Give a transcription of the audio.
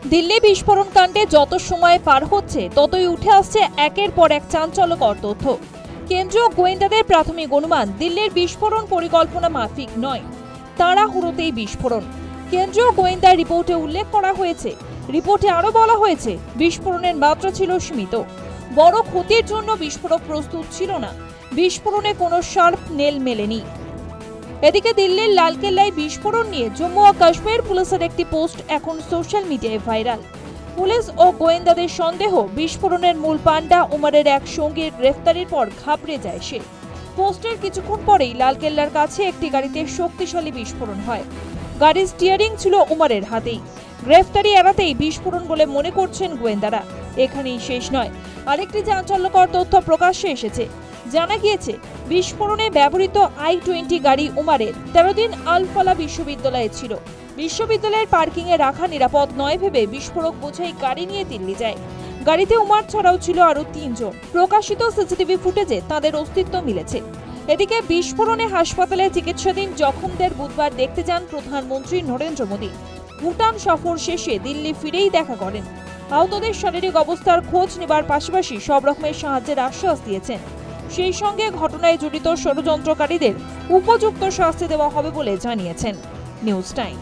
দিল্লি বিস্ফোরণ কাণ্ডে যত সময় পার হচ্ছে ততই উঠে আসছে একের পর এক চাঞ্চল্যকর তথ্য। কেন্দ্রীয় গোয়েন্দাদের প্রাথমিক অনুমান, দিল্লির বিস্ফোরণ পরিকল্পনা মাফিক নয়, তাড়াহুড়োতেই বিস্ফোরণ। কেন্দ্রীয় গোয়েন্দা রিপোর্টে উল্লেখ করা হয়েছে। রিপোর্টে আরও বলা হয়েছে, বিস্ফোরণের মাত্রা ছিল সীমিত, বড় ক্ষতির জন্য বিস্ফোরক প্রস্তুত ছিল না, বিস্ফোরণে কোনো শার্প নেল মেলেনি। এদিকে দিল্লির লালকেল্লায় বিস্ফোরণ নিয়ে জম্মু ও কাশ্মীর পুলিশের একটি পোস্ট এখন সোশ্যাল মিডিয়ায় ভাইরাল। পুলিশ ও গোয়েন্দাদের সন্দেহ, বিস্ফোরণের মূল পান্ডা উমরের এক সঙ্গীর গ্রেফতারির পর ঘাবড়ে যায় সে। পোস্টের কিছুক্ষণ পরেই লালকেল্লার কাছে একটি গাড়িতে শক্তিশালী বিস্ফোরণ হয়। গাড়ির স্টিয়ারিং ছিল উমরের হাতেই। গ্রেফতারি এড়াতেই বিস্ফোরণ বলে মনে করছেন গোয়েন্দারা। এখানেই শেষ নয়, আরেকটি চাঞ্চল্যকর তথ্য প্রকাশ্যে এসেছে। জানা গিয়েছে, বিস্ফোরণে ব্যবহৃত i-20 গাড়ি উমারের 13 দিন আল-ফালাহ বিশ্ববিদ্যালয়ে ছিল। বিশ্ববিদ্যালয়ের পার্কিংয়ে রাখা নিরাপদ নয় ভেবে বিস্ফোরক বোঝাই গাড়ি নিয়ে দিল্লি যায়। গাড়িতে উমার ছাড়াও ছিল আরও 3 জন। প্রকাশিত সিসিটিভি ফুটেজে তাদের অস্তিত্ব মিলেছে। এদিকে বিস্ফোরণে হাসপাতালে চিকিৎসাধীন জখমদের বুধবার দেখতে যান প্রধানমন্ত্রী নরেন্দ্র মোদী। ভুটান সফর শেষে দিল্লি ফিরেই দেখা করেন। আহতদের শারীরিক অবস্থার খোঁজ নেবার পাশাপাশি সব রকমের সাহায্যের আশ্বাস দিয়েছেন। সেই সঙ্গে ঘটনায় জড়িত ষড়যন্ত্রকারীদের উপযুক্ত শাস্তি দেওয়া হবে বলে জানিয়েছেন। News time.